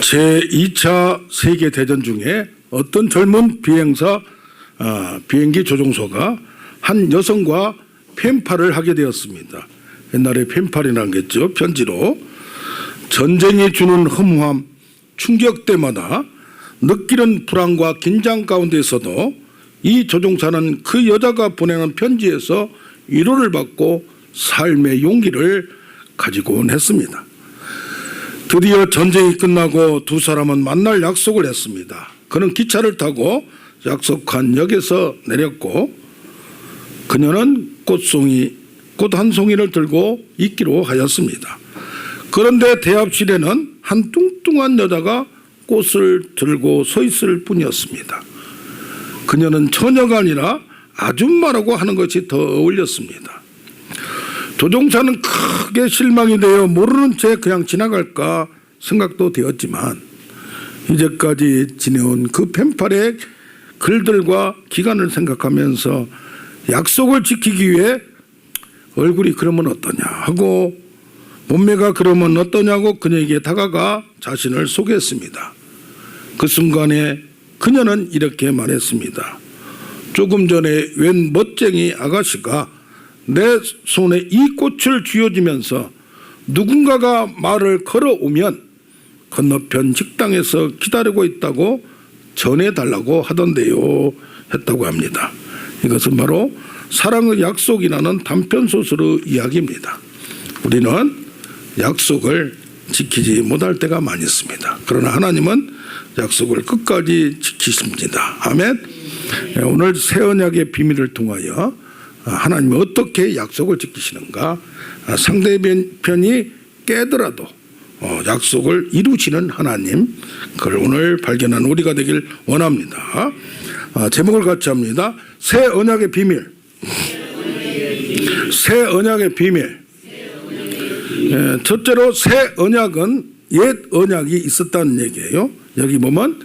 제2차 세계대전 중에 어떤 젊은 비행기 조종사가 한 여성과 펜팔을 하게 되었습니다. 옛날에 펜팔이라는 게 있죠. 편지로. 전쟁이 주는 허무함, 충격 때마다 느끼는 불안과 긴장 가운데서도 이 조종사는 그 여자가 보내는 편지에서 위로를 받고 삶의 용기를 가지곤 했습니다. 드디어 전쟁이 끝나고 두 사람은 만날 약속을 했습니다. 그는 기차를 타고 약속한 역에서 내렸고 그녀는 꽃 한 송이를 들고 있기로 하였습니다. 그런데 대합실에는 한 뚱뚱한 여자가 꽃을 들고 서 있을 뿐이었습니다. 그녀는 처녀가 아니라 아줌마라고 하는 것이 더 어울렸습니다. 조종사는 크게 실망이 되어 모르는 채 그냥 지나갈까 생각도 되었지만 이제까지 지내온 그 펜팔의 글들과 기간을 생각하면서 약속을 지키기 위해 얼굴이 그러면 어떠냐 하고 몸매가 그러면 어떠냐고 그녀에게 다가가 자신을 소개했습니다. 그 순간에 그녀는 이렇게 말했습니다. 조금 전에 웬 멋쟁이 아가씨가 내 손에 이 꽃을 쥐어주면서 누군가가 말을 걸어오면 건너편 식당에서 기다리고 있다고 전해달라고 하던데요 했다고 합니다. 이것은 바로 사랑의 약속이라는 단편소설의 이야기입니다. 우리는 약속을 지키지 못할 때가 많이 있습니다. 그러나 하나님은 약속을 끝까지 지키십니다. 아멘. 오늘 새 언약의 비밀을 통하여 하나님이 어떻게 약속을 지키시는가, 상대편이 깨더라도 약속을 이루시는 하나님, 그걸 오늘 발견한 우리가 되길 원합니다. 제목을 같이 합니다. 새 언약의 비밀. 새 언약의 비밀. 첫째로 새 언약은 옛 언약이 있었다는 얘기예요. 여기 보면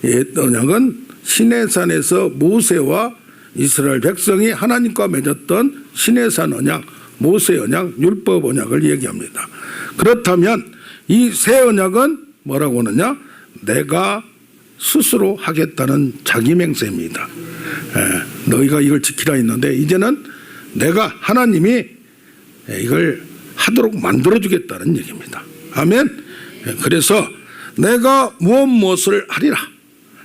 옛 언약은 시내산에서 모세와 이스라엘 백성이 하나님과 맺었던 시내산 언약, 모세 언약, 율법 언약을 얘기합니다. 그렇다면 이 새 언약은 뭐라고 하느냐? 내가 스스로 하겠다는 자기 맹세입니다. 너희가 이걸 지키라 했는데 이제는 내가 하나님이 이걸 하도록 만들어주겠다는 얘기입니다. 아멘. 그래서 내가 무엇을 하리라.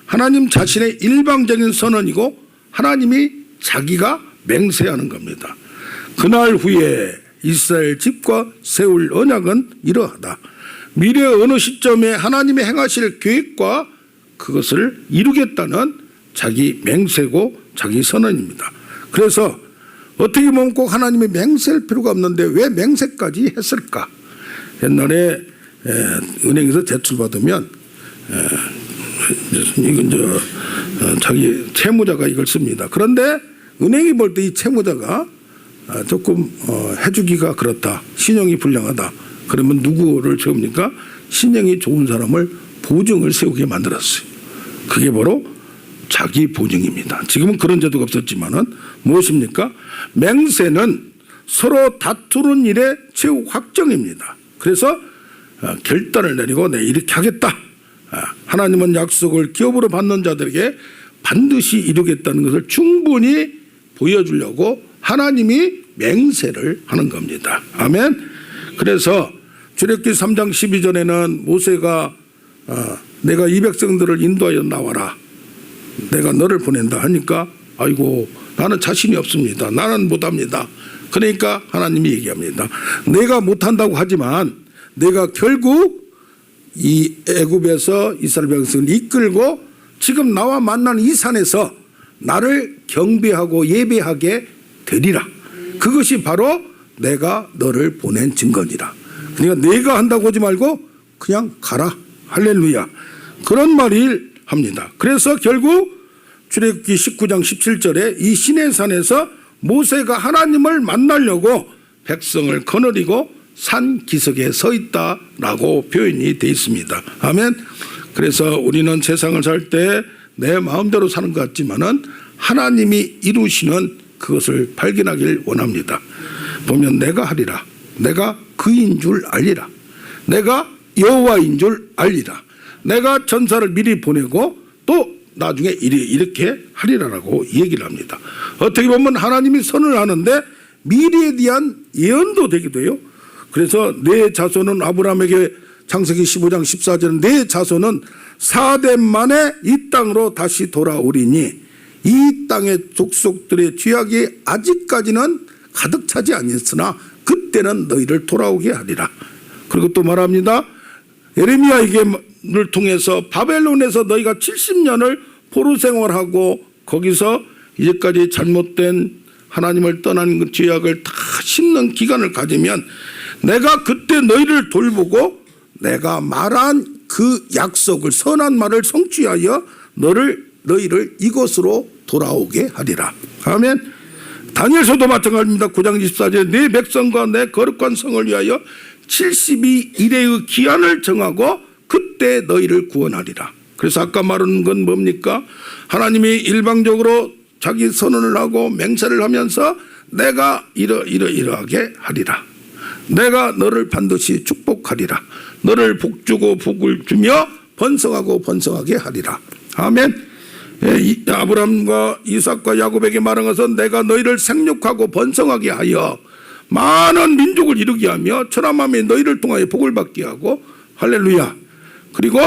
하나님 자신의 일방적인 선언이고 하나님이 자기가 맹세하는 겁니다. 그날 후에 이스라엘 집과 세울 언약은 이러하다. 미래 어느 시점에 하나님이 행하실 계획과 그것을 이루겠다는 자기 맹세고 자기 선언입니다. 그래서 어떻게 보면 꼭 하나님이 맹세할 필요가 없는데 왜 맹세까지 했을까? 옛날에 은행에서 대출받으면 이건 자기 채무자가 이걸 씁니다. 그런데 은행이 볼 때 이 채무자가 조금 해주기가 그렇다, 신용이 불량하다, 그러면 누구를 세웁니까? 신용이 좋은 사람을 보증을 세우게 만들었어요. 그게 바로 자기 보증입니다. 지금은 그런 제도가 없었지만은 무엇입니까? 맹세는 서로 다투는 일의 최후 확정입니다. 그래서 결단을 내리고 내가 이렇게 하겠다. 하나님은 약속을 기업으로 받는 자들에게 반드시 이루겠다는 것을 충분히 보여주려고 하나님이 맹세를 하는 겁니다. 아멘. 그래서 출애굽기 3장 12절에는 모세가 내가 이 백성들을 인도하여 나와라. 내가 너를 보낸다 하니까 아이고 나는 자신이 없습니다. 나는 못합니다. 그러니까 하나님이 얘기합니다. 내가 못한다고 하지만 내가 결국 이 애굽에서 이스라엘 백성을 이끌고 지금 나와 만나는 이 산에서 나를 경배하고 예배하게 되리라. 그것이 바로 내가 너를 보낸 증거니라. 그러니까 내가 한다고 하지 말고 그냥 가라. 할렐루야. 그런 말을 합니다. 그래서 결국 출애굽기 19장 17절에 이 시내산에서 모세가 하나님을 만나려고 백성을 거느리고 산 기슭에 서 있다라고 표현이 되어 있습니다. 아멘. 그래서 우리는 세상을 살 때 내 마음대로 사는 것 같지만은 하나님이 이루시는 그것을 발견하길 원합니다. 보면 내가 하리라. 내가 그인 줄 알리라. 내가 여호와인 줄 알리라. 내가 전사를 미리 보내고 또 나중에 이렇게 하리라라고 얘기를 합니다. 어떻게 보면 하나님이 선을 하는데 미래에 대한 예언도 되기도 해요. 그래서 내 자손은 아브라함에게 창세기 15장 14절은 내 자손은 4대 만에 이 땅으로 다시 돌아오리니 이 땅의 족속들의 죄악이 아직까지는 가득 차지 아니었으나 그때는 너희를 돌아오게 하리라. 그리고 또 말합니다. 예레미야에게를 통해서 바벨론에서 너희가 70년을 포로 생활하고 거기서 이제까지 잘못된 하나님을 떠난 죄악을 다 씻는 기간을 가지면 내가 그때 너희를 돌보고 내가 말한 그 약속을 선한 말을 성취하여 너희를 이곳으로 돌아오게 하리라. 아멘. 다니엘서도 마찬가지입니다. 9장 24절에 내 백성과 내 거룩한 성을 위하여 72일의 기한을 정하고 그때 너희를 구원하리라. 그래서 아까 말한 건 뭡니까? 하나님이 일방적으로 자기 선언을 하고 맹세를 하면서 내가 이러하게 하리라. 내가 너를 반드시 축복하리라. 너를 복주고 복을 주며 번성하고 번성하게 하리라. 아멘. 아브라함과 이삭과 야곱에게 말한 것은 내가 너희를 생육하고 번성하게 하여 많은 민족을 이루게 하며 천하만민이 너희를 통하여 복을 받게 하고 할렐루야. 그리고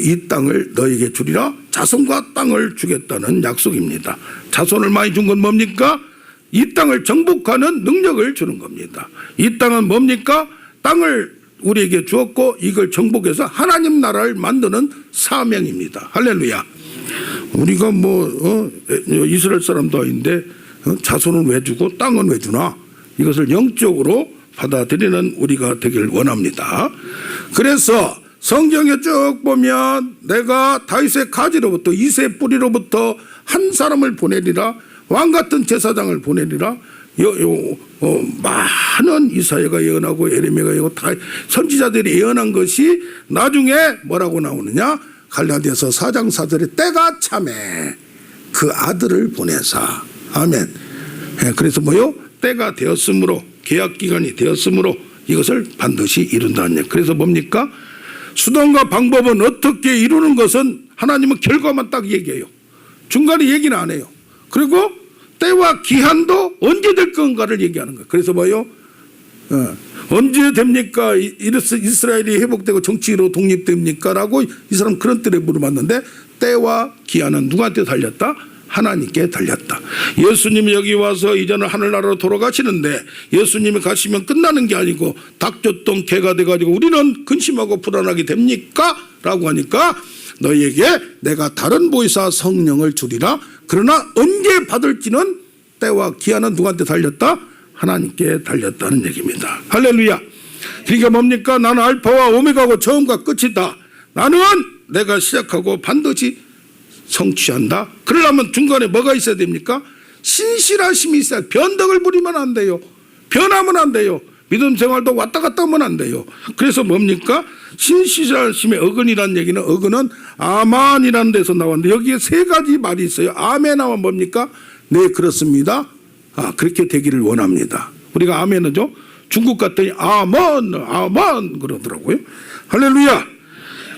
이 땅을 너희에게 주리라. 자손과 땅을 주겠다는 약속입니다. 자손을 많이 준 건 뭡니까? 이 땅을 정복하는 능력을 주는 겁니다. 이 땅은 뭡니까? 땅을 우리에게 주었고 이걸 정복해서 하나님 나라를 만드는 사명입니다. 할렐루야. 우리가 이스라엘 사람도 아닌데 자손은 왜 주고 땅은 왜 주나? 이것을 영적으로 받아들이는 우리가 되길 원합니다. 그래서 성경에 쭉 보면 내가 다윗의 가지로부터 이새의 뿌리로부터 한 사람을 보내리라. 왕같은 제사장을 보내리라. 많은 이사야가 예언하고 에레미야가 예언하고 다 선지자들이 예언한 것이 나중에 뭐라고 나오느냐? 갈라디아서 4장 4절에 때가 참에 그 아들을 보내사. 아멘. 그래서 때가 되었으므로 계약기간이 되었으므로 이것을 반드시 이룬다는 얘기. 그래서 뭡니까? 수단과 방법은 어떻게 이루는 것은 하나님은 결과만 딱 얘기해요. 중간에 얘기는 안 해요. 그리고 때와 기한도 언제 될 건가를 얘기하는 거예요. 그래서 언제 됩니까? 이스라엘이 회복되고 정치로 독립됩니까? 라고 이 사람 그런 때를 물어봤는데 때와 기한은 누구한테 달렸다? 하나님께 달렸다. 예수님이 여기 와서 이제는 하늘나라로 돌아가시는데 예수님이 가시면 끝나는 게 아니고 닭젖동 개가 돼가지고 우리는 근심하고 불안하게 됩니까? 라고 하니까 너희에게 내가 다른 보혜사 성령을 주리라. 그러나 언제 받을지는 때와 기한은 누구한테 달렸다? 하나님께 달렸다는 얘기입니다. 할렐루야. 그러니까 뭡니까? 나는 알파와 오메가고 처음과 끝이다. 나는 내가 시작하고 반드시 성취한다. 그러려면 중간에 뭐가 있어야 됩니까? 신실하심이 있어야. 변덕을 부리면 안 돼요. 변하면 안 돼요. 믿음 생활도 왔다 갔다 하면 안 돼요. 그래서 뭡니까? 신실하심의 어근이라는 얘기는 어근은 아만이라는 데서 나왔는데 여기에 세 가지 말이 있어요. 아멘하면 뭡니까? 네 그렇습니다. 그렇게 되기를 원합니다. 우리가 아멘은요 중국 갔더니 아멘 그러더라고요. 할렐루야.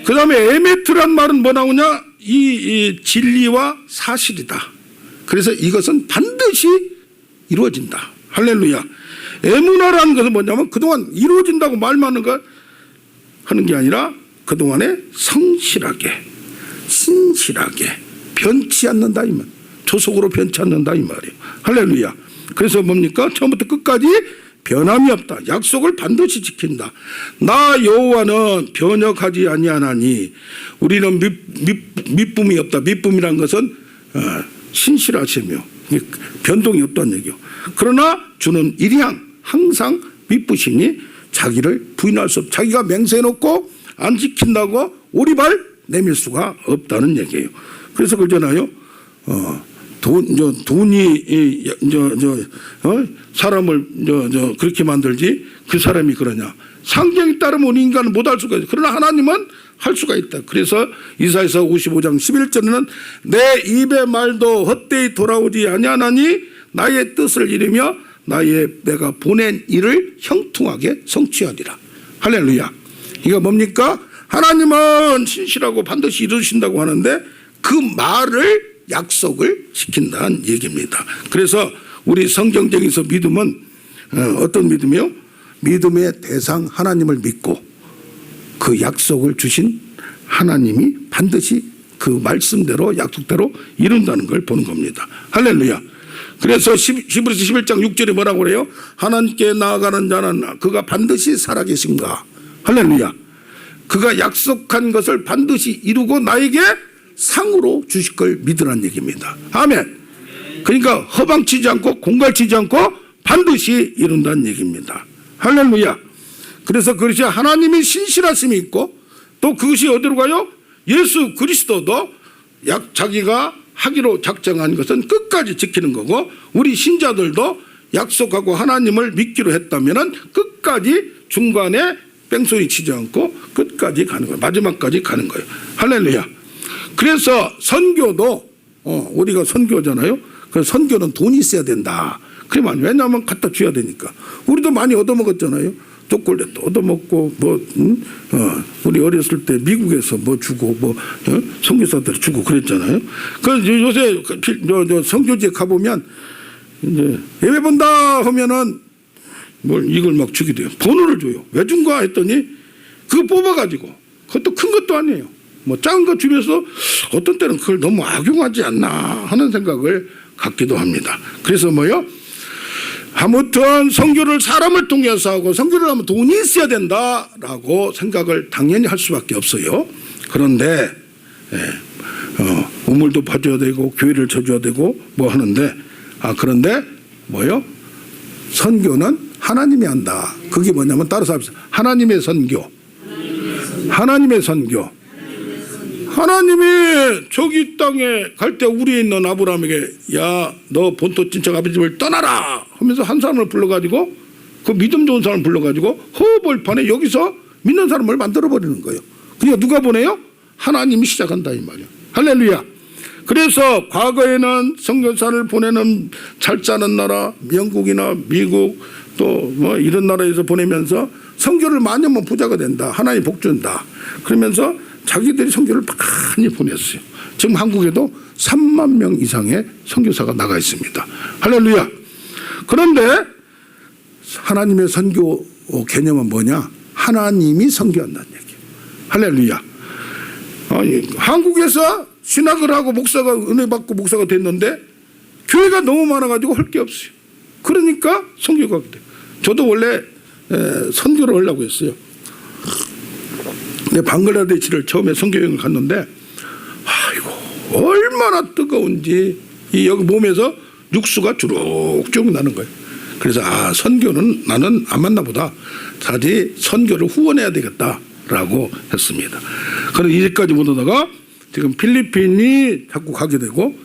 그 다음에 에메트란 말은 뭐 나오냐? 이 진리와 사실이다. 그래서 이것은 반드시 이루어진다. 할렐루야. 에무나라는 것은 뭐냐면 그동안 이루어진다고 말만 하는 게 아니라 그동안에 성실하게 신실하게 변치 않는다 이 말. 조속으로 변치 않는다 이 말이에요. 할렐루야. 그래서 뭡니까? 처음부터 끝까지 변함이 없다. 약속을 반드시 지킨다. 나 여호와는 변역하지 아니하나니 우리는 미쁨이 없다. 미쁨이란 것은 신실하시며 변동이 없다는 얘기요. 그러나 주는 일향 항상 미쁘시니 자기를 부인할 수 없다. 자기가 맹세해놓고 안 지킨다고 오리발 내밀 수가 없다는 얘기예요. 그래서 그러잖아요. 돈이 사람을 그렇게 만들지 그 사람이 그러냐. 상경에 따르면 우리 인간은 못할 수가 있어. 그러나 하나님은 할 수가 있다. 그래서 이사야서 55장 11절에는 내 입의 말도 헛되이 돌아오지 아니하나니 나의 뜻을 이루며 내가 보낸 일을 형통하게 성취하리라. 할렐루야. 이거 뭡니까? 하나님은 신실하고 반드시 이루신다고 하는데 그 말을 약속을 시킨다는 얘기입니다. 그래서 우리 성경적에서 믿음은 어떤 믿음이요? 믿음의 대상 하나님을 믿고 그 약속을 주신 하나님이 반드시 그 말씀대로 약속대로 이룬다는 걸 보는 겁니다. 할렐루야. 그래서 히브리서 11장 6절에 뭐라고 그래요? 하나님께 나아가는 자는 그가 반드시 살아계신가. 할렐루야. 그가 약속한 것을 반드시 이루고 나에게 상으로 주실 걸 믿으라는 얘기입니다. 아멘. 그러니까 허방치지 않고 공갈치지 않고 반드시 이룬다는 얘기입니다. 할렐루야. 그래서 그것이 하나님의 신실하심이 있고 또 그것이 어디로 가요? 예수 그리스도도 자기가 하기로 작정한 것은 끝까지 지키는 거고 우리 신자들도 약속하고 하나님을 믿기로 했다면 끝까지 중간에 뺑소니 치지 않고 끝까지 가는 거예요. 마지막까지 가는 거예요. 할렐루야. 그래서 선교도 우리가 선교잖아요. 그 선교는 돈이 있어야 된다. 그러면 왜냐하면 갖다 줘야 되니까. 우리도 많이 얻어먹었잖아요. 초콜릿도 얻어먹고 우리 어렸을 때 미국에서 뭐 주고 선교사들 주고 그랬잖아요. 그 요새 선교지에 가보면 이제 예배 본다 하면은 뭘 이걸 막 주게 돼요. 번호를 줘요. 왜 준가 했더니 그거 뽑아가지고 그것도 큰 것도 아니에요. 뭐 작은 거 주면서 어떤 때는 그걸 너무 악용하지 않나 하는 생각을 갖기도 합니다. 그래서 뭐요? 아무튼 선교를 사람을 통해서 하고 선교를 하면 돈이 있어야 된다라고 생각을 당연히 할 수밖에 없어요. 그런데 우물도 봐줘야 되고 교회를 쳐줘야 되고 뭐 하는데 그런데 뭐요? 선교는 하나님이 한다. 그게 뭐냐면 따라서 합시다. 하나님의 선교. 하나님의 선교. 하나님이 저기 땅에 갈 때 우리에 있는 아브라함에게 야, 너 본토 친척 아버지 집을 떠나라 하면서 한 사람을 불러가지고 그 믿음 좋은 사람을 불러가지고 허벌판에 여기서 믿는 사람을 만들어버리는 거예요. 그러니까 누가 보내요? 하나님이 시작한다 이 말이에요. 할렐루야. 그래서 과거에는 선교사를 보내는 잘 사는 나라 영국이나 미국 또 뭐 이런 나라에서 보내면서 선교를 많이 하면 부자가 된다. 하나님 복 준다. 그러면서 자기들이 선교를 많이 보냈어요. 지금 한국에도 3만 명 이상의 선교사가 나가 있습니다. 할렐루야. 그런데 하나님의 선교 개념은 뭐냐? 하나님이 선교한다는 얘기예요. 할렐루야. 한국에서 신학을 하고 목사가 은혜 받고 목사가 됐는데 교회가 너무 많아가지고 할 게 없어요. 그러니까 선교가 돼요. 저도 원래 선교를 하려고 했어요. 방글라데시를 처음에 선교여행을 갔는데 아이고 얼마나 뜨거운지 여기 몸에서 육수가 주룩주룩 나는 거예요. 그래서 선교는 나는 안 맞나 보다. 다시 선교를 후원해야 되겠다라고 했습니다. 그래서 이제까지 못 오다가 지금 필리핀이 자꾸 가게 되고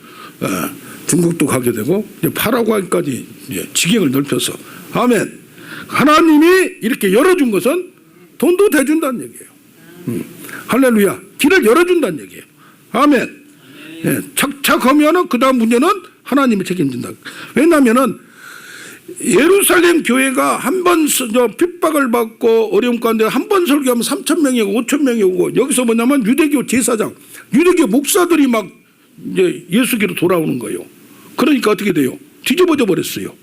중국도 가게 되고 이제 파라과이까지 지경을 넓혀서 아멘. 하나님이 이렇게 열어준 것은 돈도 대준다는 얘기예요. 할렐루야. 길을 열어준다는 얘기예요. 아멘. 착착하면은 그 다음 문제는 하나님이 책임진다. 왜냐하면은 예루살렘 교회가 한 번 핍박을 받고 어려움 가운데 한 번 설교하면 3,000명이 오고 5,000명이 오고 여기서 뭐냐면 유대교 제사장, 유대교 목사들이 막 이제 예수교로 돌아오는 거예요. 그러니까 어떻게 돼요? 뒤집어져 버렸어요.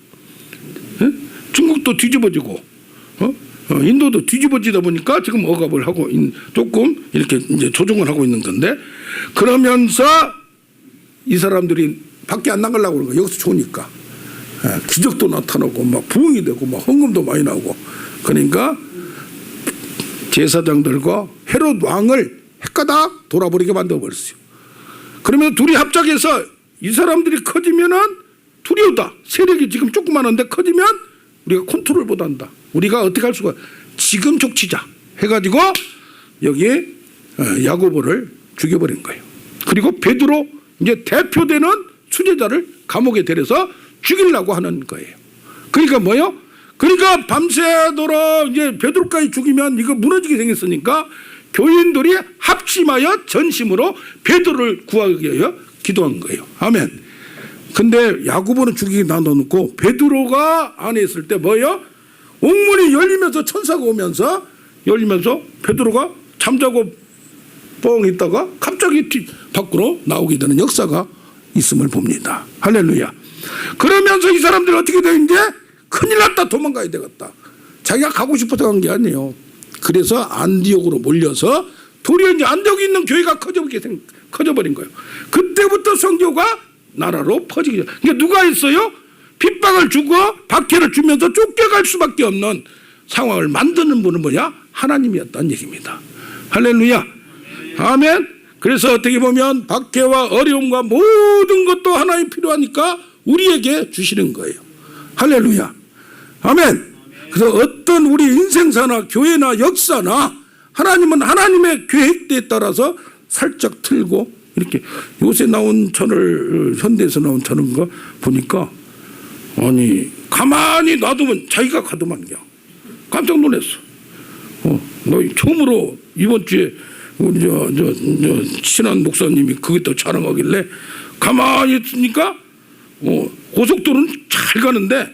중국도 뒤집어지고, 인도도 뒤집어지다 보니까 지금 억압을 하고 조금 이렇게 이제 조정을 하고 있는 건데 그러면서 이 사람들이 밖에 안 나가려고 그러는 거예요. 여기서 좋으니까. 기적도 나타나고 막 부흥이 되고 막 헌금도 많이 나오고 그러니까 제사장들과 헤롯 왕을 헷가닥 돌아버리게 만들어버렸어요. 그러면 둘이 합작해서 이 사람들이 커지면은 두려우다. 세력이 지금 조그마한데 커지면 우리가 컨트롤 못한다. 우리가 어떻게 할 수가 지금 족치자 해가지고 여기에 야고보를 죽여버린 거예요. 그리고 베드로 이제 대표되는 수제자를 감옥에 데려서 죽이려고 하는 거예요. 그러니까 뭐요? 그러니까 밤새도록 이제 베드로까지 죽이면 이거 무너지게 생겼으니까 교인들이 합심하여 전심으로 베드로를 구하기 위하여 기도한 거예요. 아멘. 근데 야고보는 죽이게 놔놓고 베드로가 안에 있을 때 뭐예요? 옥문이 열리면서 천사가 오면서 열리면서 베드로가 잠자고 뻥 있다가 갑자기 밖으로 나오게 되는 역사가 있음을 봅니다. 할렐루야. 그러면서 이 사람들이 어떻게 되는지 큰일 났다, 도망가야 되겠다. 자기가 가고 싶어서 간 게 아니에요. 그래서 안디옥으로 몰려서 도리어 이제 안디옥에 있는 교회가 커져버린 거예요. 그때부터 선교가 나라로 퍼지게. 그러니까 누가 했어요? 핍박을 주고 박해를 주면서 쫓겨갈 수밖에 없는 상황을 만드는 분은 뭐냐? 하나님이었다는 얘기입니다. 할렐루야. 아멘. 그래서 어떻게 보면 박해와 어려움과 모든 것도 하나님 필요하니까 우리에게 주시는 거예요. 할렐루야. 아멘. 그래서 어떤 우리 인생사나 교회나 역사나 하나님은 하나님의 계획대에 따라서 살짝 틀고 이렇게 요새 나온 천을 현대에서 나온 천은 거 보니까 아니 가만히 놔두면 자기가 가도만 겨. 깜짝 놀랐어. 너 처음으로 이번 주에 우리 저 친한 목사님이 그것도 자랑하길래 가만히 있으니까 고속도로는 잘 가는데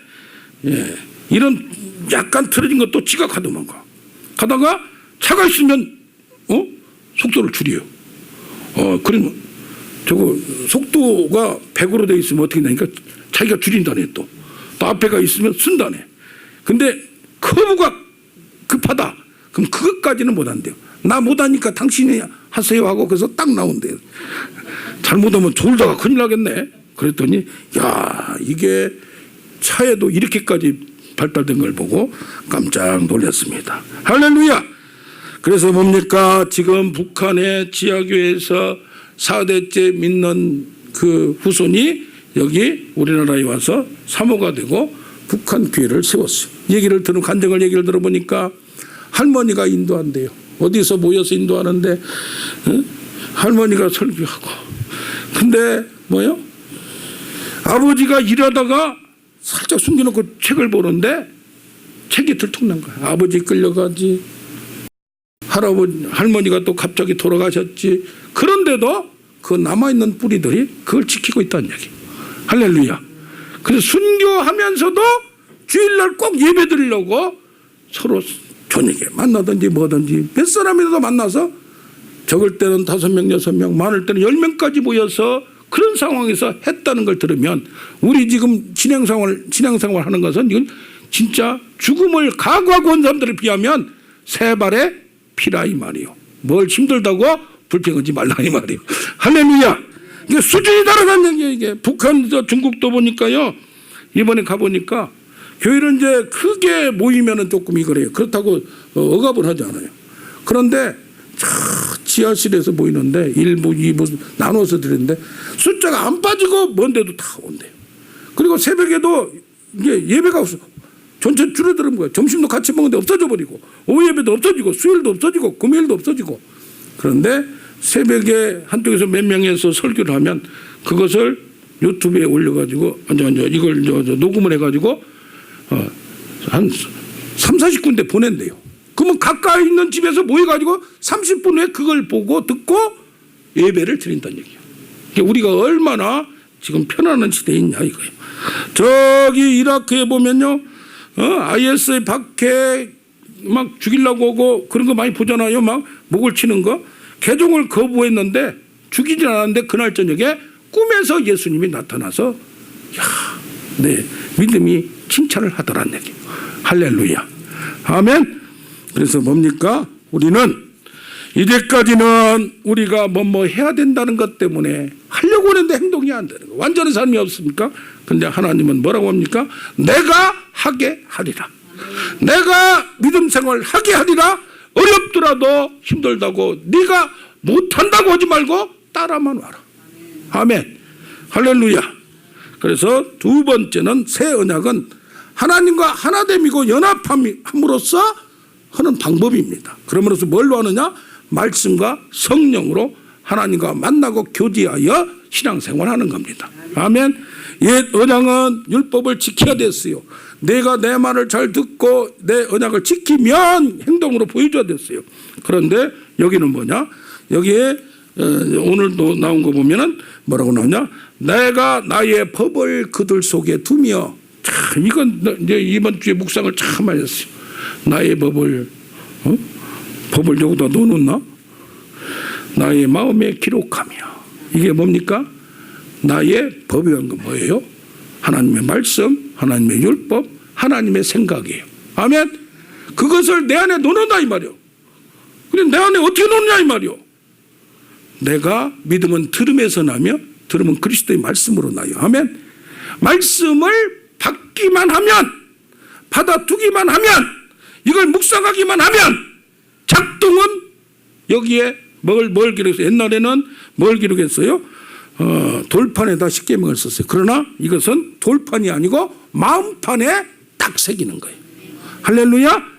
이런 약간 틀어진 것도 지가 가도만 가. 가다가 차가 있으면 속도를 줄여요. 그러면 저거 속도가 100으로 돼 있으면 어떻게 되니까 자기가 줄인다네. 또 앞에가 있으면 쓴다네. 근데 커브가 급하다. 그럼 그것까지는 못 한대요. 나 못하니까 당신이 하세요 하고 그래서 딱 나온대요. 잘못하면 졸다가 큰일 나겠네. 그랬더니 야 이게 차에도 이렇게까지 발달된 걸 보고 깜짝 놀랐습니다. 할렐루야. 그래서 뭡니까? 지금 북한의 지하교회에서 4대째 믿는 그 후손이 여기 우리나라에 와서 사모가 되고 북한 교회를 세웠어요. 얘기를 간증을 얘기를 들어보니까 할머니가 인도한대요. 어디서 모여서 인도하는데 할머니가 설교하고. 근데 뭐요? 아버지가 일하다가 살짝 숨겨놓고 책을 보는데 책이 들통난 거야. 아버지 끌려가지. 할머니가 또 갑자기 돌아가셨지. 그런데도 그 남아있는 뿌리들이 그걸 지키고 있다는 얘기. 할렐루야. 그래서 순교하면서도 주일날 꼭 예배 드리려고 서로 저녁에 만나든지 뭐든지 몇 사람이라도 만나서 적을 때는 5명, 6명, 많을 때는 10명까지 모여서 그런 상황에서 했다는 걸 들으면 우리 지금 신앙생활 하는 것은 이건 진짜 죽음을 각오하고 온 사람들에 비하면 세 발의 피라 이 말이요. 뭘 힘들다고 불평하지 말라 이 말이요. 할렐루야. 이게 수준이 다르다는 얘기예요. 이게 북한, 중국도 보니까요. 이번에 가보니까 교회를 이제 크게 모이면은 조금 이거래요. 그렇다고 억압을 하지 않아요. 그런데 지하실에서 모이는데 1부, 2부 나눠서 드리는데 숫자가 안 빠지고 먼데도 다 온대요. 그리고 새벽에도 이게 예배가 없어. 전체 줄어드는 거예요. 점심도 같이 먹는데 없어져 버리고 오후 예배도 없어지고 수요일도 없어지고 금요일도 없어지고. 그런데 새벽에 한쪽에서 몇 명에서 설교를 하면 그것을 유튜브에 올려가지고 이걸 녹음을 해가지고 한 3, 40군데 보낸대요. 그러면 가까이 있는 집에서 모여가지고 30분 후에 그걸 보고 듣고 예배를 드린다는 얘기예요. 그러니까 우리가 얼마나 지금 편안한 시대에 있냐 이거예요. 저기 이라크에 보면요, IS의 박해 막 죽이려고 하고 그런 거 많이 보잖아요. 막 목을 치는 거. 개종을 거부했는데 죽이진 않았는데 그날 저녁에 꿈에서 예수님이 나타나서 내 믿음이 칭찬을 하더란 얘기예요. 할렐루야. 아멘. 그래서 뭡니까? 우리는 이제까지는 우리가 뭐 해야 된다는 것 때문에 하려고 하는데 행동이 안 되는 거예요. 완전한 삶이 없습니까? 근데 하나님은 뭐라고 합니까? 내가 하게 하리라. 내가 믿음 생활 하게 하리라. 어렵더라도 힘들다고 네가 못한다고 하지 말고 따라만 와라. 아멘. 할렐루야. 그래서 두 번째는 새 언약은 하나님과 하나됨이고 연합함으로써 하는 방법입니다. 그러므로서 뭘로 하느냐? 말씀과 성령으로 하나님과 만나고 교제하여 신앙생활하는 겁니다. 아멘. 옛 언약은 율법을 지켜야 됐어요. 내가 내 말을 잘 듣고 내 언약을 지키면 행동으로 보여줘야 됐어요. 그런데 여기는 뭐냐? 여기에 오늘도 나온 거 보면은 뭐라고 나오냐? 내가 나의 법을 그들 속에 두며. 참 이건 이제 이번 주에 묵상을 참 많이 했어요. 나의 법을 법을 여기다 넣어놓나? 나의 마음에 기록하며. 이게 뭡니까? 나의 법이란 건 뭐예요? 하나님의 말씀, 하나님의 율법, 하나님의 생각이에요. 아멘. 그것을 내 안에 넣어놓는다 이 말이요. 근데 내 안에 어떻게 넣느냐 이 말이요. 내가 믿음은 들음에서 나며 들음은 그리스도의 말씀으로 나요. 아멘. 말씀을 받기만 하면, 받아두기만 하면, 이걸 묵상하기만 하면 작동은 여기에 뭘 기록했어요? 옛날에는 뭘 기록했어요? 돌판에다 십계명을 썼어요. 그러나 이것은 돌판이 아니고 마음판에 딱 새기는 거예요. 할렐루야.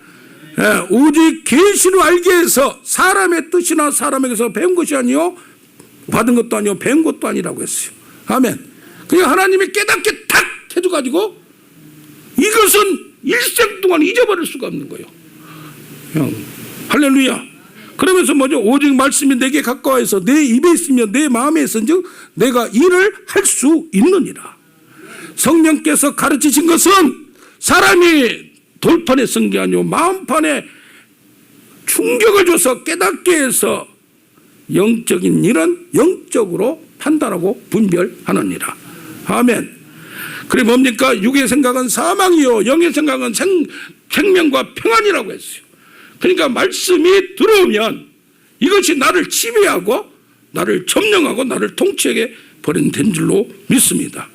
오직 계시로 알게 해서 사람의 뜻이나 사람에게서 배운 것이 아니요 받은 것도 아니요 배운 것도 아니라고 했어요. 아멘. 그냥 하나님이 깨닫게 탁 해줘가지고 이것은 일생 동안 잊어버릴 수가 없는 거예요. 할렐루야. 그러면서 뭐죠? 오직 말씀이 내게 가까워서 내 입에 있으며 내 마음에 있은즉 내가 일을 할 수 있느니라. 성령께서 가르치신 것은 사람이 돌판에 쓴 게 아니고 마음판에 충격을 줘서 깨닫게 해서 영적인 일은 영적으로 판단하고 분별하느니라. 아멘. 그래 뭡니까? 육의 생각은 사망이요 영의 생각은 생명과 평안이라고 했어요. 그러니까 말씀이 들어오면 이것이 나를 지배하고 나를 점령하고 나를 통치하게 버린 줄로 믿습니다.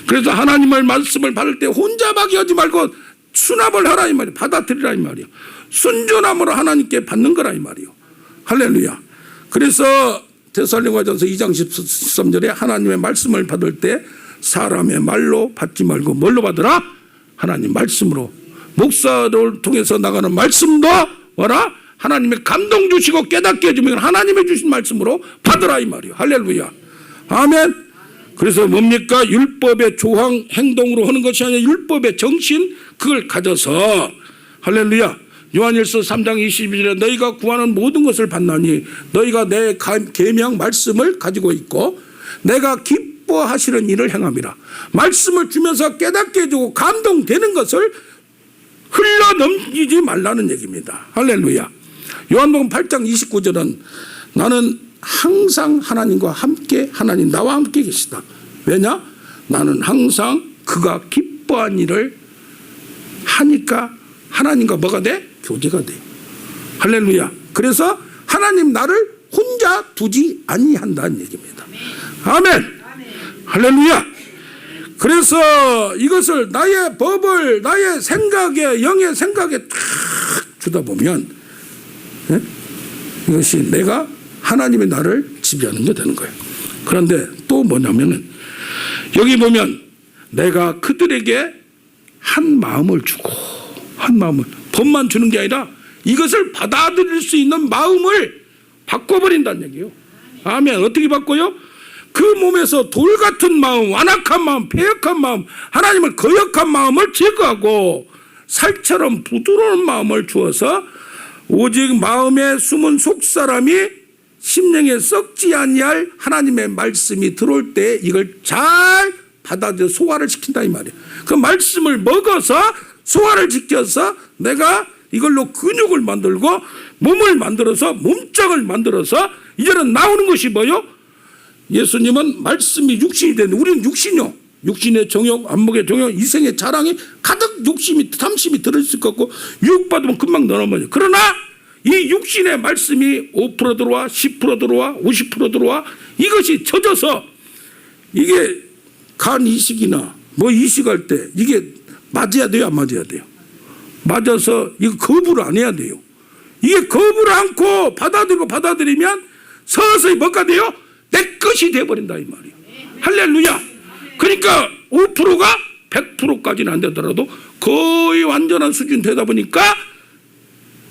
그래서 하나님의 말씀을 받을 때 혼자 막이하지 말고 수납을 하라 이 말이에요. 받아들이라 이 말이에요. 순전함으로 하나님께 받는 거라 이 말이에요. 할렐루야. 그래서 데살로니가전서 2장 13절에 하나님의 말씀을 받을 때 사람의 말로 받지 말고 뭘로 받으라? 하나님 말씀으로. 목사를 통해서 나가는 말씀도 뭐라? 하나님의 감동 주시고 깨닫게 해주면 하나님의 주신 말씀으로 받으라 이 말이에요. 할렐루야. 아멘. 그래서 뭡니까? 율법의 조항 행동으로 하는 것이 아니라 율법의 정신 그걸 가져서 할렐루야. 요한일서 3장 22절에 너희가 구하는 모든 것을 받나니 너희가 내 계명 말씀을 가지고 있고 내가 기뻐하시는 일을 행함이라. 말씀을 주면서 깨닫게 해주고 감동되는 것을 흘러 넘기지 말라는 얘기입니다. 할렐루야. 요한복음 8장 29절은 나는 항상 하나님과 함께 하나님 나와 함께 계시다. 왜냐? 나는 항상 그가 기뻐한 일을 하니까 하나님과 뭐가 돼? 교제가 돼. 할렐루야. 그래서 하나님 나를 혼자 두지 아니한다는 얘기입니다. 아멘. 할렐루야. 그래서 이것을 나의 법을 나의 생각에 영의 생각에 탁 주다 보면 이것이 내가 하나님의 나를 지배하는 게 되는 거예요. 그런데 또 뭐냐면은 여기 보면 내가 그들에게 한 마음을 주고 한 마음을 법만 주는 게 아니라 이것을 받아들일 수 있는 마음을 바꿔버린다는 얘기예요. 아멘. 어떻게 바꿔요? 그 몸에서 돌 같은 마음, 완악한 마음, 패역한 마음, 하나님을 거역한 마음을 제거하고 살처럼 부드러운 마음을 주어서 오직 마음에 숨은 속사람이 심령에 썩지 아니할 하나님의 말씀이 들어올 때 이걸 잘 받아들여 소화를 시킨다 이 말이에요. 그 말씀을 먹어서 소화를 시켜서 내가 이걸로 근육을 만들고 몸을 만들어서 몸짱을 만들어서 이제는 나오는 것이 뭐요? 예수님은 말씀이 육신이 되는 우리는 육신이요. 육신의 정욕, 안목의 정욕, 이생의 자랑이 가득 욕심이 탐심이 들어있을 것 같고 유혹받으면 금방 넘어져요. 그러나 이 육신의 말씀이 5% 들어와 10% 들어와 50% 들어와 이것이 젖어서 이게 간 이식이나 뭐 이식할 때 이게 맞아야 돼요 안 맞아야 돼요? 맞아서 이거 거부를 안 해야 돼요. 이게 거부를 않고 받아들이면 서서히 뭐가 돼요? 내 것이 돼버린다 이 말이에요. 할렐루야. 그러니까 5%가 100%까지는 안 되더라도 거의 완전한 수준 되다 보니까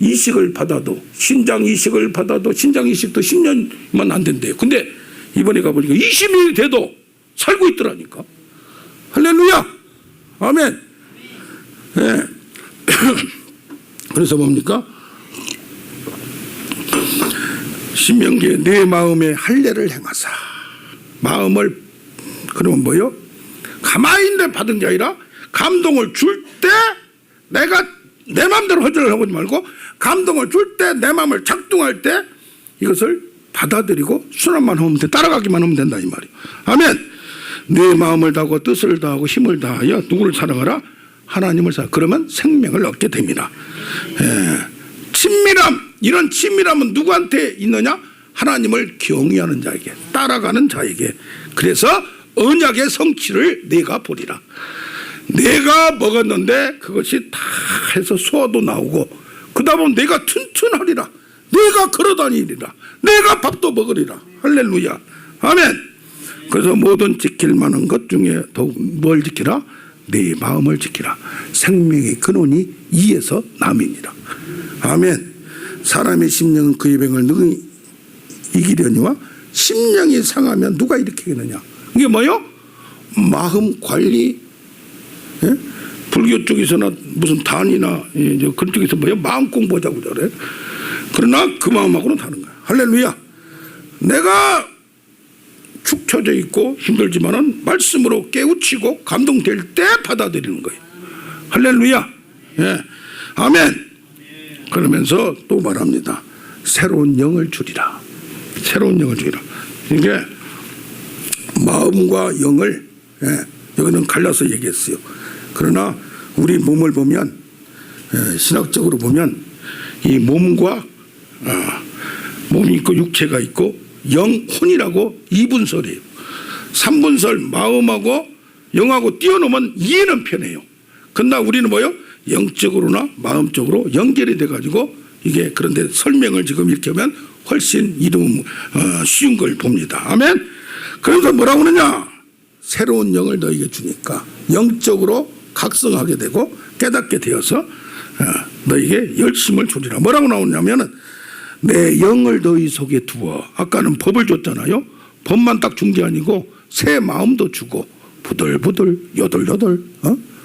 이식을 받아도 신장 이식을 받아도 신장 이식도 10년만 안 된대요. 근데 이번에 가보니까 20년이 돼도 살고 있더라니까. 할렐루야. 아멘. 네. 그래서 뭡니까? 신명기에 내 마음에 할례를 행하사. 마음을 그러면 뭐요? 가만히 있는데 받은 게 아니라 감동을 줄 때 내가 내 마음대로 허전을 하지 말고 감동을 줄 때 내 마음을 작동할 때 이것을 받아들이고 순환만 하면 돼. 따라가기만 하면 된다 이 말이에요. 아멘. 내 마음을 다하고 뜻을 다하고 힘을 다하여 누구를 사랑하라? 하나님을 사랑. 그러면 생명을 얻게 됩니다. 친밀함, 이런 친밀함은 누구한테 있느냐? 하나님을 경외하는 자에게, 따라가는 자에게. 그래서 언약의 성취를 내가 보리라. 내가 먹었는데 그것이 다 해서 소화도 나오고 그 다음은 내가 튼튼하리라. 내가 걸어다니리라. 내가 밥도 먹으리라. 할렐루야. 아멘. 그래서 모든 지킬 만한 것 중에 더욱 뭘 지키라? 내 마음을 지키라. 생명의 근원이 이에서 남이니라. 아멘. 사람의 심령은 그의 병을 능히 이기려니와 심령이 상하면 누가 일으키겠느냐? 이게 뭐요? 마음 관리. 예? 불교 쪽에서나 무슨 단이나 그런 쪽에서 뭐요? 마음 공부하자고 저래. 그러나 그 마음하고는 다른 거야. 할렐루야. 내가 축 처져 있고 힘들지만은 말씀으로 깨우치고 감동될 때 받아들이는 거예요. 할렐루야. 예. 아멘. 그러면서 또 말합니다. 새로운 영을 주리라. 새로운 영을 주리라. 이게 마음과 영을 여기는 갈라서 얘기했어요. 그러나 우리 몸을 보면 신학적으로 보면 이 몸과 몸이 있고 육체가 있고 영혼이라고 2분설이에요. 3분설 마음하고 영하고 뛰어넘으면 이해는 편해요. 그러나 우리는 뭐요? 영적으로나 마음적으로 연결이 돼가지고 이게 그런데 설명을 지금 이렇게 하면 훨씬 쉬운 걸 봅니다. 아멘. 그래서 뭐라고 하느냐? 새로운 영을 너에게 주니까 영적으로 각성하게 되고 깨닫게 되어서 너에게 열심을 주리라. 뭐라고 나오냐면은 내 영을 너희 속에 두어. 아까는 법을 줬잖아요. 법만 딱 준 게 아니고 새 마음도 주고 부들부들 요들요들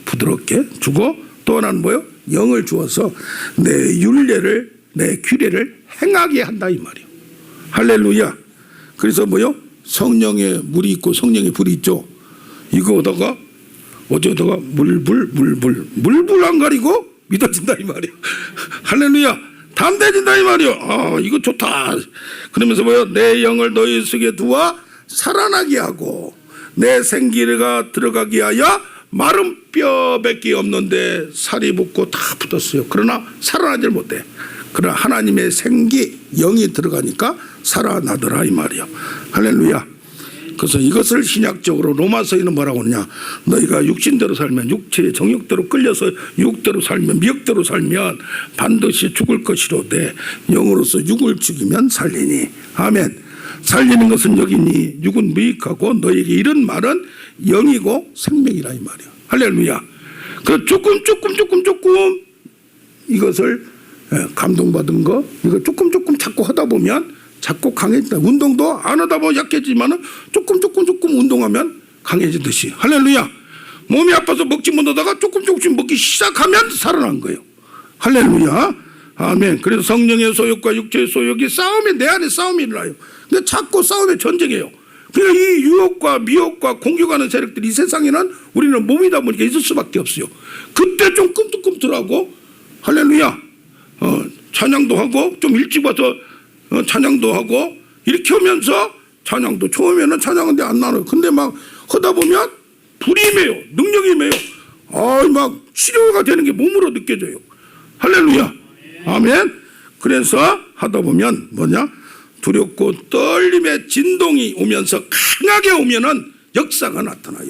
부드럽게 주고 또 하나는 뭐요? 영을 주어서 내 율례를 내 규례를 행하게 한다 이 말이에요. 할렐루야. 그래서 뭐요? 성령의 물이 있고 성령의 불이 있죠. 이거다가 어제다가 물불 안 가리고 믿어진다 이 말이에요. 할렐루야. 담대해진다 이 말이요. 아, 이거 좋다. 그러면서 뭐요? 내 영을 너희 속에 두어 살아나게 하고 내 생기가 들어가게 하여 마른 뼈밖에 없는데 살이 붙고 다 붙었어요. 그러나 살아나질 못해. 그러나 하나님의 생기 영이 들어가니까 살아나더라 이 말이요. 할렐루야. 그래서 이것을 신약적으로 로마서에는 뭐라고 하느냐? 너희가 육신대로 살면 육체의 정욕대로 끌려서 육대로 살면 미역대로 살면 반드시 죽을 것이로되 영으로서 육을 죽이면 살리니. 아멘. 살리는 것은 여기니 육은 무익하고 너에게 이런 말은 영이고 생명이라 이 말이야. 할렐루야. 그 조금 이것을 감동받은 거 이거 조금 자꾸 하다 보면 자꾸 강해진다. 운동도 안 하다 보면 약해지지만은 조금 운동하면 강해지듯이. 할렐루야. 몸이 아파서 먹지 못하다가 조금씩 먹기 시작하면 살아난 거예요. 할렐루야. 아멘. 그래서 성령의 소욕과 육체의 소욕이 싸움에 내 안에 싸움이 일어나요. 근데 자꾸 싸움의 전쟁이에요. 그러니까 이 유혹과 미혹과 공격하는 세력들이 이 세상에는 우리는 몸이다 보니까 있을 수밖에 없어요. 그때 좀 꿈틀꿈틀하고 할렐루야. 찬양도 하고 좀 일찍 와서 찬양도 하고 이렇게 하면서 찬양도 처음에는 찬양인데 안 나눠요. 근데 막 하다 보면 불이 임해요. 능력이 임해요. 막 치료가 되는 게 몸으로 느껴져요. 할렐루야. 아멘. 그래서 하다 보면 뭐냐? 두렵고 떨림의 진동이 오면서 강하게 오면은 역사가 나타나요.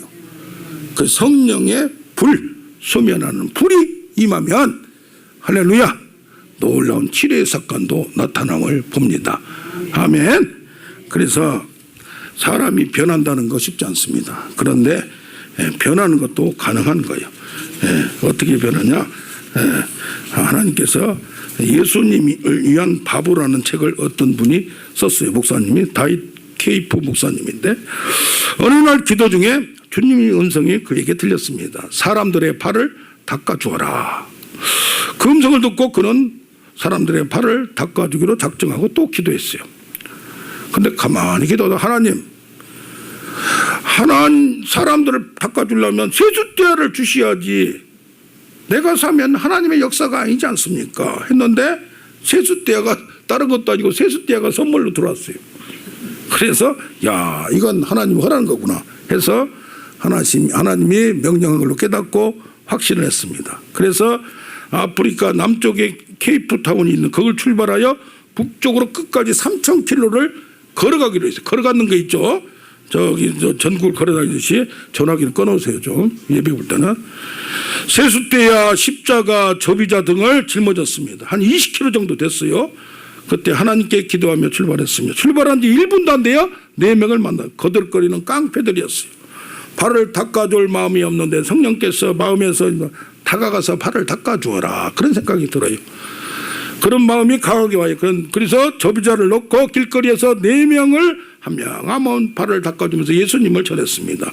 그 성령의 불, 소면하는 불이 임하면 할렐루야. 놀라운 치료의 사건도 나타남을 봅니다. 아멘. 그래서 사람이 변한다는 거 쉽지 않습니다. 그런데 변하는 것도 가능한 거예요. 어떻게 변하냐? 하나님께서 예수님을 위한 바보라는 책을 어떤 분이 썼어요. 목사님이 다윗 케이프 목사님인데 어느 날 기도 중에 주님의 음성이 그에게 들렸습니다. 사람들의 발을 닦아주어라. 그 음성을 듣고 그는 사람들의 발을 닦아주기로 작정하고 또 기도했어요. 근데 가만히 기도하다 하나님 사람들을 닦아주려면 세숫대야를 주셔야지 내가 사면 하나님의 역사가 아니지 않습니까? 했는데 세숫대야가 다른 것도 아니고 세숫대야가 선물로 들어왔어요. 그래서 야, 이건 하나님이 허락한 거구나 해서 하나님이 명령한 걸로 깨닫고 확신을 했습니다. 그래서 아프리카 남쪽에 케이프타운이 있는 그걸 출발하여 북쪽으로 끝까지 3,000km를 걸어가기로 했어요. 걸어가는 거 있죠. 저기 전국을 걸어다니듯이 전화기를 꺼놓으세요. 좀 예배 볼 때는. 세숫대야, 십자가, 접이자 등을 짊어졌습니다. 한 20km 정도 됐어요. 그때 하나님께 기도하며 출발했습니다. 출발한 지 1분도 안 돼요. 4명을 만나 거들거리는 깡패들이었어요. 발을 닦아줄 마음이 없는데 성령께서 마음에서 다가가서 발을 닦아주어라, 그런 생각이 들어요. 그런 마음이 강하게 와요. 그래서 접이자를 놓고 길거리에서 4명을 한 명 한 명 발을 닦아주면서 예수님을 전했습니다.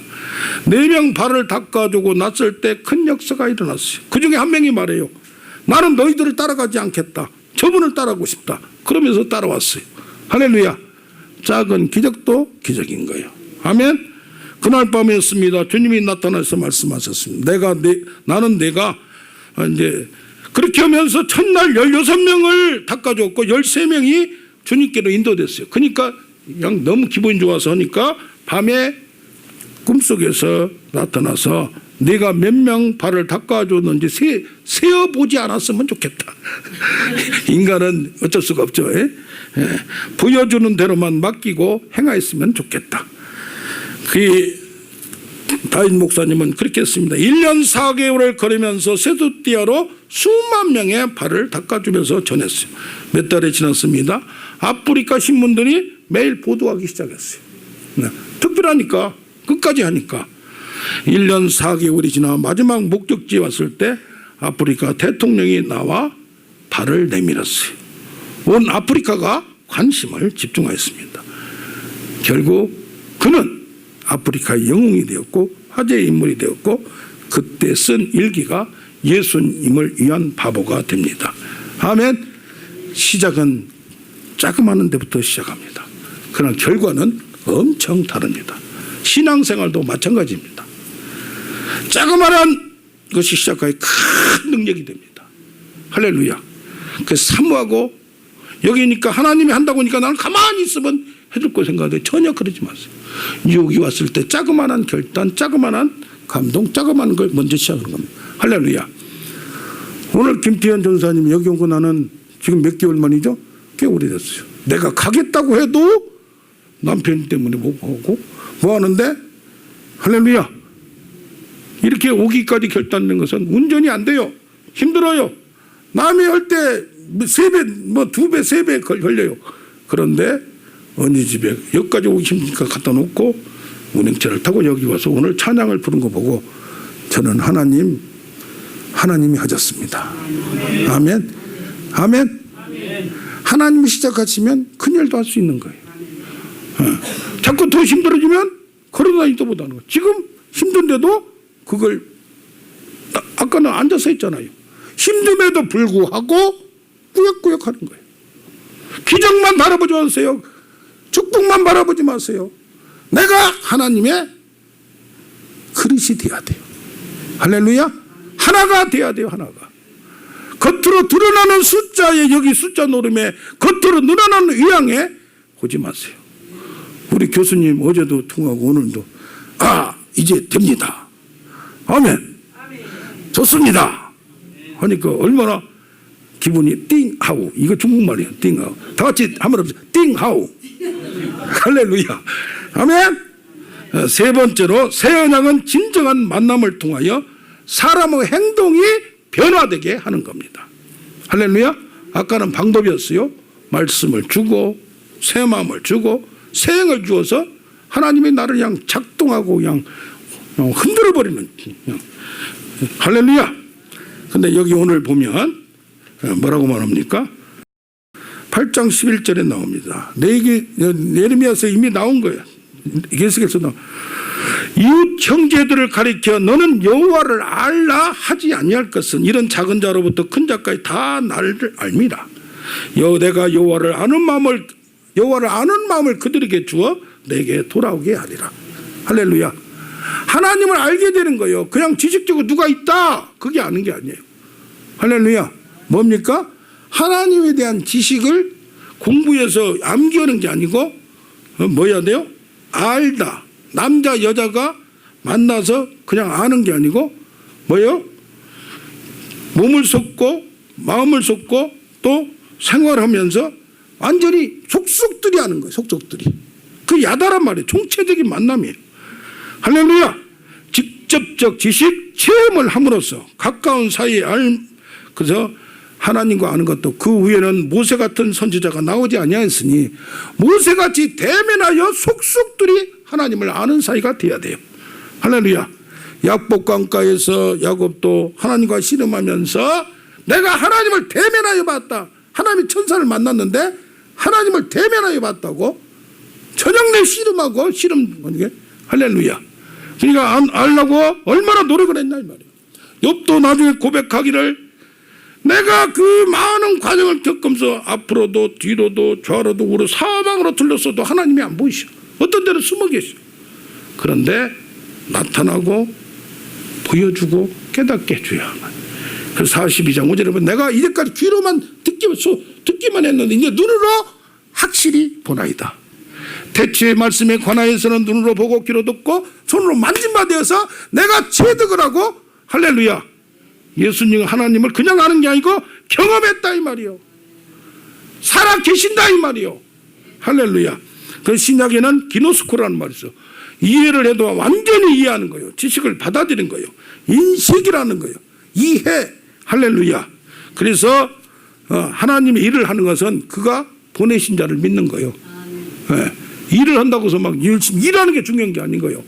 4명 발을 닦아주고 났을 때 큰 역사가 일어났어요. 그중에 한 명이 말해요. 나는 너희들을 따라가지 않겠다. 저분을 따라가고 싶다. 그러면서 따라왔어요. 할렐루야. 작은 기적도 기적인 거예요. 아멘. 그날 밤이었습니다. 주님이 나타나서 말씀하셨습니다. 나는 내가 이제 그렇게 하면서 첫날 16명을 닦아줬고 13명이 주님께로 인도됐어요. 그러니까 그냥 너무 기분이 좋아서 하니까 밤에 꿈속에서 나타나서 내가 몇 명 발을 닦아줬는지 세어보지 않았으면 좋겠다. 인간은 어쩔 수가 없죠. 보여주는 대로만 맡기고 행하였으면 좋겠다. 그 다윗 목사님은 그렇게 했습니다. 1년 4개월을 걸으면서 세숫대야로 수만 명의 발을 닦아주면서 전했어요. 몇 달이 지났습니다. 아프리카 신문들이 매일 보도하기 시작했어요. 특별하니까, 끝까지 하니까. 1년 4개월이 지나 마지막 목적지에 왔을 때 아프리카 대통령이 나와 발을 내밀었어요. 온 아프리카가 관심을 집중하였습니다. 결국 그는 아프리카의 영웅이 되었고 화제의 인물이 되었고 그때 쓴 일기가 예수님을 위한 바보가 됩니다. 아멘. 시작은 자그마한 데부터 시작합니다. 그러나 결과는 엄청 다릅니다. 신앙생활도 마찬가지입니다. 자그마한 것이 시작하여 큰 능력이 됩니다. 할렐루야. 그래서 사모하고 여기니까 하나님이 한다고 하니까 나는 가만히 있으면 해줄 거 생각하는데 전혀 그러지 마세요. 여기 왔을 때 자그마한 결단, 자그마한 감동, 자그마한 걸 먼저 시작하는 겁니다. 할렐루야. 오늘 김태현 전사님 여기 온 거 나는 지금 몇 개월 만이죠? 꽤 오래됐어요. 내가 가겠다고 해도 남편 때문에 못 가고 뭐 하는데 할렐루야. 이렇게 오기까지 결단된 것은 운전이 안 돼요. 힘들어요. 남이 할 때 3배, 2배, 3배 걸려요. 그런데 언니 집에 여기까지 오기 힘드니까 갖다 놓고 운행차를 타고 여기 와서 오늘 찬양을 부른 거 보고 저는 하나님이 하셨습니다. 아멘. 아멘. 하나님이 시작하시면 큰일도 할 수 있는 거예요. 자꾸 더 힘들어지면 걸어다니지도 못하는 거예요. 지금 힘든데도 그걸 아까는 앉아서 했잖아요. 힘듦에도 불구하고 꾸역꾸역 하는 거예요. 기적만 바라보지 마세요. 축복만 바라보지 마세요. 내가 하나님의 그릇이 돼야 돼요. 할렐루야. 하나가 돼야 돼요. 하나가. 겉으로 드러나는 숫자에 여기 숫자 노름에 겉으로 늘어나는 의향에 오지 마세요. 우리 교수님 어제도 통하고 오늘도 이제 됩니다. 아멘. 좋습니다. 하니까 얼마나 기분이 띵하우. 이거 중국말이에요. 띵하우. 다 같이 한번 해보세요. 띵하우. 할렐루야. 아멘. 세 번째로 새 언약은 진정한 만남을 통하여 사람의 행동이 변화되게 하는 겁니다. 할렐루야. 아까는 방법이었어요. 말씀을 주고 새 마음을 주고 새 행을 주어서 하나님이 나를 그냥 작동하고 그냥 흔들어버리는. 할렐루야. 근데 여기 오늘 보면 뭐라고 말합니까? 8장 11절에 나옵니다. 내게 예레미야서 이미 나온 거예요. 계속해서 나와. 이웃 형제들을 가리켜 너는 여호와를 알라 하지 아니할 것은 이런 작은 자로부터 큰 자까지 다 나를 알미라. 내가 여호와를 아는 마음을 그들에게 주어 내게 돌아오게 하리라. 할렐루야. 하나님을 알게 되는 거예요. 그냥 지식적으로 누가 있다 그게 아는 게 아니에요. 할렐루야. 뭡니까? 하나님에 대한 지식을 공부해서 암기하는 게 아니고 뭐 해야 돼요? 알다. 남자 여자가 만나서 그냥 아는 게 아니고 뭐예요? 몸을 쏟고 마음을 쏟고 또 생활하면서 완전히 속속들이 하는 거예요. 속속들이. 그 야다란 말이에요. 총체적인 만남이에요. 할렐루야. 직접적 지식 체험을 함으로써 가까운 사이에 그래서 하나님과 아는 것도 그 후에는 모세 같은 선지자가 나오지 아니하였으니 모세같이 대면하여 속속들이 하나님을 아는 사이가 돼야 돼요. 할렐루야. 야복 강가에서 야곱도 하나님과 씨름하면서 내가 하나님을 대면하여 봤다. 하나님이 천사를 만났는데 하나님을 대면하여 봤다고 저녁 내 씨름하고 할렐루야. 그러니까 알라고 얼마나 노력을 했냐 이 말이에요. 욥도 나중에 고백하기를 내가 그 많은 과정을 겪으면서 앞으로도 뒤로도 좌로도 우로 사방으로 둘러서도 하나님이 안 보이셔. 어떤 데는 숨어 계셔. 그런데 나타나고 보여주고 깨닫게 해줘야. 그래서 42장 5절에 보면 내가 이제까지 귀로만 듣기만 했는데 이제 눈으로 확실히 보나이다. 태초의 말씀에 관하여서는 눈으로 보고 귀로 듣고 손으로 만진 바 되어서 내가 체득을 하고 할렐루야. 예수님 하나님을 그냥 아는 게 아니고 경험했다 이 말이요. 살아 계신다 이 말이요. 할렐루야. 그 신약에는 기노스코라는 말이 있어. 이해를 해도 완전히 이해하는 거예요. 지식을 받아들이는 거예요. 인식이라는 거예요. 이해. 할렐루야. 그래서 하나님이 일을 하는 것은 그가 보내신 자를 믿는 거예요. 네. 일을 한다고 해서 막 열심히 일하는 게 중요한 게 아닌 거예요.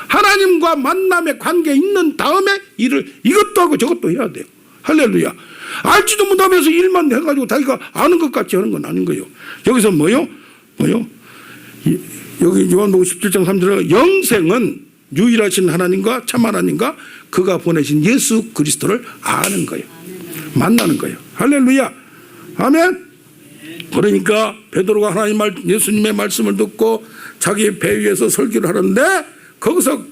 하나님과 만남의 관계 있는 다음에 일을 이것도 하고 저것도 해야 돼요. 할렐루야. 알지도 못하면서 일만 해가지고 자기가 아는 것 같이 하는 건 아닌 거예요. 여기서 뭐요? 여기 요한복음 17장 3절에 영생은 유일하신 하나님과 참 하나님과 그가 보내신 예수 그리스도를 아는 거예요. 만나는 거예요. 할렐루야. 아멘. 그러니까 베드로가 하나님 예수님의 말씀을 듣고 자기 배 위에서 설교를 하는데 거기서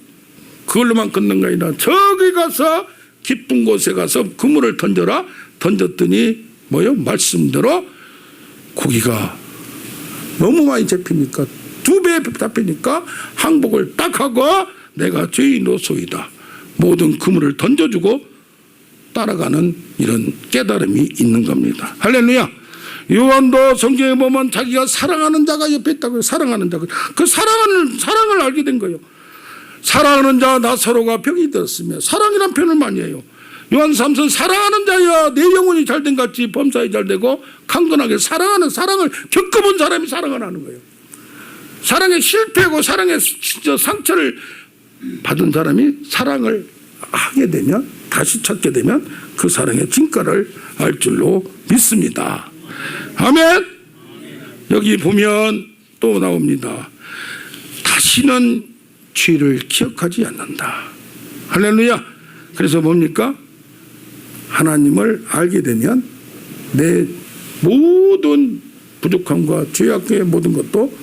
그걸로만 끝난 게 아니라 저기 가서 깊은 곳에 가서 그물을 던져라. 던졌더니 말씀대로 고기가 너무 많이 잡히니까 2배 잡히니까 항복을 딱 하고 내가 죄인으로소이다. 모든 그물을 던져주고 따라가는 이런 깨달음이 있는 겁니다. 할렐루야. 요한도 성경에 보면 자기가 사랑하는 자가 옆에 있다고요. 사랑하는 자가. 그 사랑을 알게 된 거예요. 사랑하는 자 나사로가 병이 들었으며 사랑이란 표현을 많이 해요. 요한 3선 사랑하는 자야 내 영혼이 잘된 같이 범사에 잘되고 강건하게 사랑하는 사랑을 겪어본 사람이 사랑을 하는 거예요. 사랑에 실패하고 사랑에 상처를 받은 사람이 사랑을 하게 되면 다시 찾게 되면 그 사랑의 진가를 알 줄로 믿습니다. 아멘. 여기 보면 또 나옵니다. 다시는 죄를 기억하지 않는다. 할렐루야. 그래서 뭡니까? 하나님을 알게 되면 내 모든 부족함과 죄악의 모든 것도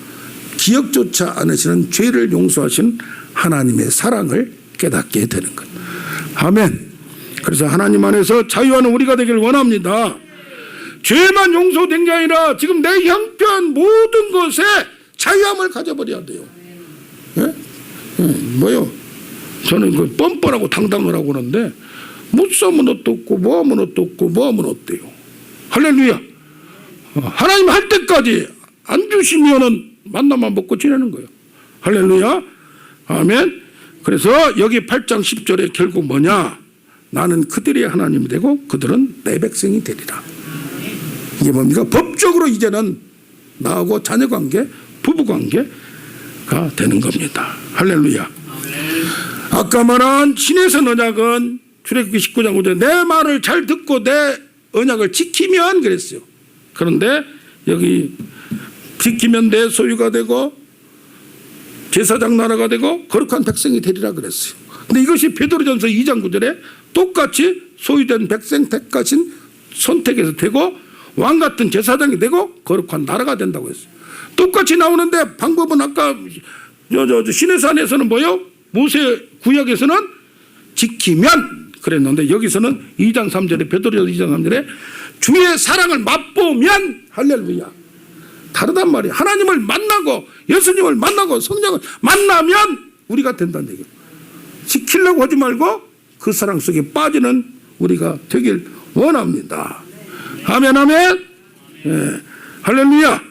기억조차 않으시는 죄를 용서하신 하나님의 사랑을 깨닫게 되는 것. 아멘. 그래서 하나님 안에서 자유하는 우리가 되길 원합니다. 죄만 용서된 게 아니라 지금 내 형편 모든 것에 자유함을 가져버려야 돼요. 예? 저는 그 뻔뻔하고 당당을 하고 그러는데 못 사면 어떻고 뭐 하면 어떻고 뭐 하면 어때요. 할렐루야. 하나님 할 때까지 안 주시면은 만나만 먹고 지내는 거예요. 할렐루야. 아멘. 그래서 여기 8장 10절에 결국 뭐냐? 나는 그들의 하나님이 되고 그들은 내 백성이 되리라. 이게 뭡니까? 법적으로 이제는 나하고 자녀관계, 부부관계가 되는 겁니다. 할렐루야. 아까 말한 신에서 언약은 출애굽기 19장 5절에 내 말을 잘 듣고 내 언약을 지키면 그랬어요. 그런데 여기 지키면 내 소유가 되고 제사장 나라가 되고 거룩한 백성이 되리라 그랬어요. 근데 이것이 베드로전서 2장 9절에 똑같이 소유된 백성 택하신 선택에서 되고 왕 같은 제사장이 되고 거룩한 나라가 된다고 했어요. 똑같이 나오는데 방법은 아까 신의 산에서는 뭐요? 모세 구약에서는 지키면 그랬는데 여기서는 2장 3절에 베드로전서 2장 3절에 주의 사랑을 맛보면 할렐루야. 다르단 말이에요. 하나님을 만나고 예수님을 만나고 성령을 만나면 우리가 된다는 얘기예요. 지키려고 하지 말고 그 사랑 속에 빠지는 우리가 되길 원합니다. 아멘 아멘. 예. 할렐루야.